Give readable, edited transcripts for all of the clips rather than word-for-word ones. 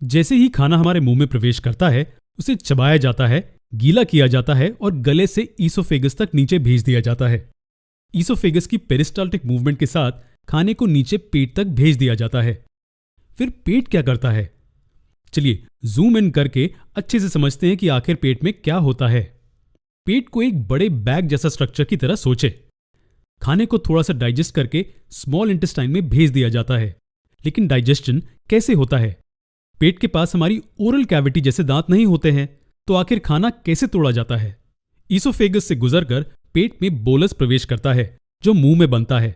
जैसे ही खाना हमारे मुंह में प्रवेश करता है, उसे चबाया जाता है, गीला किया जाता है और गले से ईसोफेगस तक नीचे भेज दिया जाता है। ईसोफेगस की पेरिस्टाल्टिक मूवमेंट के साथ खाने को नीचे पेट तक भेज दिया जाता है। फिर पेट क्या करता है? चलिए जूम इन करके अच्छे से समझते हैं कि आखिर पेट में क्या होता है। पेट को एक बड़े बैग जैसा स्ट्रक्चर की तरह सोचे। खाने को थोड़ा सा डाइजेस्ट करके स्मॉल इंटेस्टाइन में भेज दिया जाता है। लेकिन डाइजेशन कैसे होता है? पेट के पास हमारी ओरल कैविटी जैसे दांत नहीं होते हैं, तो आखिर खाना कैसे तोड़ा जाता है? ईसोफेगस से गुजरकर पेट में बोलस प्रवेश करता है, जो मुंह में बनता है।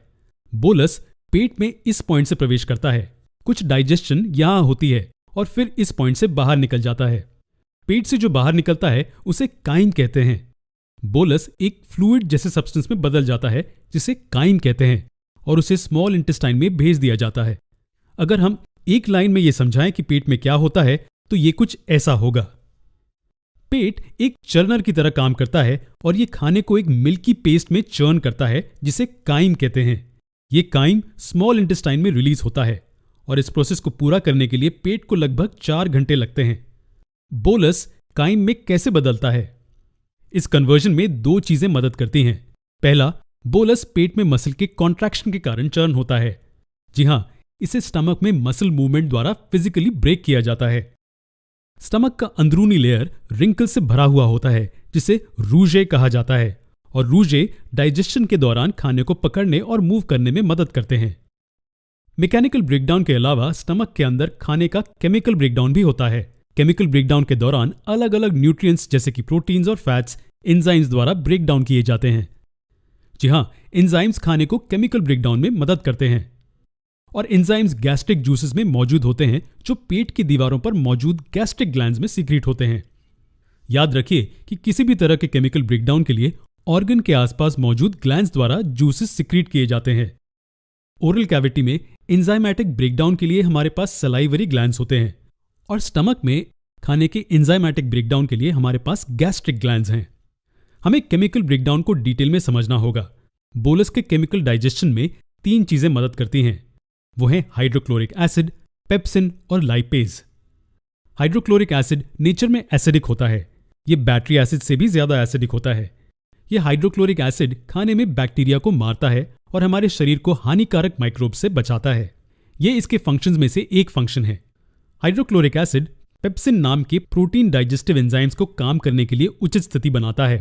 बोलस पेट में इस पॉइंट से प्रवेश करता है। कुछ डाइजेशन यहां होती है और फिर इस पॉइंट से बाहर निकल जाता है। पेट से जो बाहर निकलता है उसे काइम कहते हैं। बोलस एक फ्लूइड जैसे सब्सटेंस में बदल जाता है, जिसे काइम कहते हैं, और उसे स्मॉल इंटेस्टाइन में भेज दिया जाता है। अगर हम एक लाइन में यह समझाएं कि पेट में क्या होता है, तो ये कुछ ऐसा होगा। पेट एक चर्नर की तरह काम करता है और ये खाने को एक मिल्की पेस्ट में चर्न करता है, जिसे काइम कहते हैं। ये काइम स्मॉल इंटेस्टाइन में रिलीज होता है और इस प्रोसेस को पूरा करने के लिए पेट को लगभग 4 घंटे लगते हैं। बोलस काइम में कैसे बदलता है? इस कन्वर्जन में 2 चीजें मदद करती हैं। पहला, बोलस पेट में मसल के कॉन्ट्रैक्शन के कारण चर्न होता है। जी हां, इसे स्टमक में मसल मूवमेंट द्वारा फिजिकली ब्रेक किया जाता है। स्टमक का अंदरूनी लेयर रिंकल से भरा हुआ होता है, जिसे रूजे कहा जाता है, और रूजे डाइजेशन के दौरान खाने को पकड़ने और मूव करने में मदद करते हैं। मैकेनिकल ब्रेकडाउन के अलावा स्टमक के अंदर खाने का केमिकल ब्रेकडाउन भी होता है। केमिकल ब्रेकडाउन के दौरान अलग अलग न्यूट्रिएंट्स जैसे कि प्रोटीन्स और फैट्स एंजाइम्स द्वारा ब्रेकडाउन किए जाते हैं। जी हां, एंजाइम्स खाने को केमिकल ब्रेकडाउन में मदद करते हैं। और एंजाइम्स गैस्ट्रिक जूसेस में मौजूद होते हैं, जो पेट की दीवारों पर मौजूद गैस्ट्रिक ग्लैंड्स में सीक्रेट होते हैं। याद रखिए कि किसी भी तरह के केमिकल ब्रेकडाउन के लिए ऑर्गन के आसपास मौजूद ग्लैंड्स द्वारा जूसेस सीक्रेट किए जाते हैं। ओरल कैविटी में एंजाइमेटिक ब्रेकडाउन के लिए हमारे पास सलाइवरी ग्लैंड्स होते हैं, और स्टमक में खाने के एंजाइमेटिक ब्रेकडाउन के लिए हमारे पास गैस्ट्रिक ग्लैंड्स हैं। हमें केमिकल ब्रेकडाउन को डिटेल में समझना होगा। बोलस के केमिकल डाइजेशन में 3 चीजें मदद करती हैं। वो हैं हाइड्रोक्लोरिक एसिड, पेप्सिन और लाइपेज। हाइड्रोक्लोरिक एसिड नेचर में एसिडिक होता है। ये बैटरी एसिड से भी ज्यादा एसिडिक होता है। ये हाइड्रोक्लोरिक एसिड खाने में बैक्टीरिया को मारता है और हमारे शरीर को हानिकारक माइक्रोब से बचाता है। ये इसके फंक्शंस में से एक फंक्शन है। हाइड्रोक्लोरिक एसिड पेप्सिन नाम के प्रोटीन डाइजेस्टिव एंजाइम्स को काम करने के लिए उचित स्थिति बनाता है।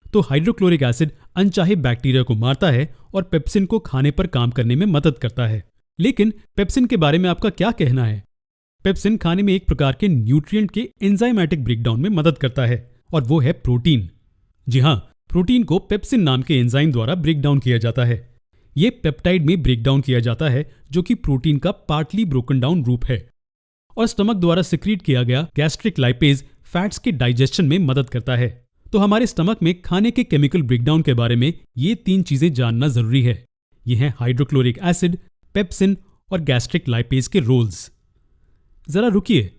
तो हाइड्रोक्लोरिक एसिड अनचाहे बैक्टीरिया को मारता है और पेप्सिन को खाने पर काम करने में मदद करता है। लेकिन पेप्सिन के बारे में आपका क्या कहना है? पेप्सिन खाने में एक प्रकार के न्यूट्रिएंट के एंजाइमेटिक ब्रेकडाउन में मदद करता है, और वो है प्रोटीन। जी हां, प्रोटीन को पेप्सिन नाम के एंजाइम द्वारा ब्रेकडाउन किया जाता है। ये पेप्टाइड में ब्रेकडाउन किया जाता है, जो कि प्रोटीन का पार्टली ब्रोकन डाउन रूप है। और स्टमक द्वारा सिक्रीट किया गया गैस्ट्रिक लाइपेज फैट्स के डाइजेशन में मदद करता है। तो हमारे स्टमक में खाने के केमिकल ब्रेकडाउन के बारे में ये 3 चीजें जानना जरूरी है। ये हैं हाइड्रोक्लोरिक एसिड, पेप्सिन और गैस्ट्रिक लाइपेज के रोल्स। जरा रुकिए,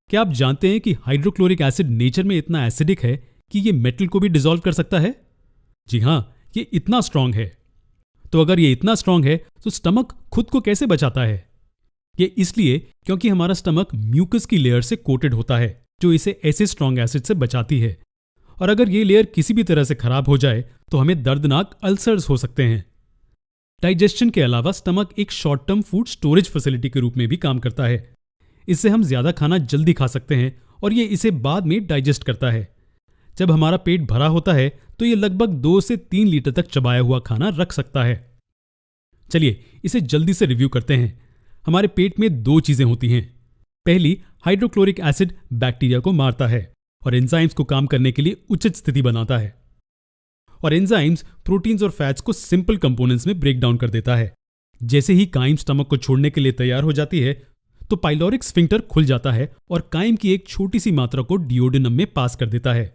क्या आप जानते हैं कि हाइड्रोक्लोरिक एसिड नेचर में इतना एसिडिक है कि ये मेटल को भी डिसॉल्व कर सकता है? जी हां, ये इतना स्ट्रांग है। तो अगर ये इतना स्ट्रांग है, तो स्टमक खुद को कैसे बचाता है? ये इसलिए क्योंकि हमारा स्टमक म्यूकस की लेयर से कोटेड होता है, जो इसे ऐसे स्ट्रांग एसिड से बचाती है। और अगर ये लेयर किसी भी तरह से खराब हो जाए, तो हमें दर्दनाक अल्सर्स हो सकते हैं। डाइजेशन के अलावा स्टमक एक short term food storage facility के रूप में भी काम करता है। इससे हम ज्यादा खाना जल्दी खा सकते हैं और ये इसे बाद में डाइजेस्ट करता है। जब हमारा पेट भरा होता है, तो ये लगभग 2 से 3 लीटर तक चबाया हुआ खाना रख सकता है। चलिए इसे जल्दी से रिव्यू करते हैं। हमारे पेट में 2 चीजें होती हैं। पहली, हाइड्रोक्लोरिक एसिड बैक्टीरिया को मारता है और एंजाइम्स को काम करने के लिए उचित स्थिति बनाता है। और एंजाइम्स प्रोटीन्स और फैट्स को सिंपल कंपोनेंट्स में ब्रेक डाउन कर देता है। जैसे ही काइम स्टमक को छोड़ने के लिए तैयार हो जाती है, तो पाइलोरिक स्फिंक्टर खुल जाता है और काइम की एक छोटी सी मात्रा को डिओडिनम में पास कर देता है।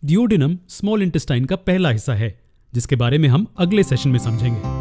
डिओडिनम स्मॉल इंटेस्टाइन का पहला हिस्सा है, जिसके बारे में हम अगले सेशन में समझेंगे।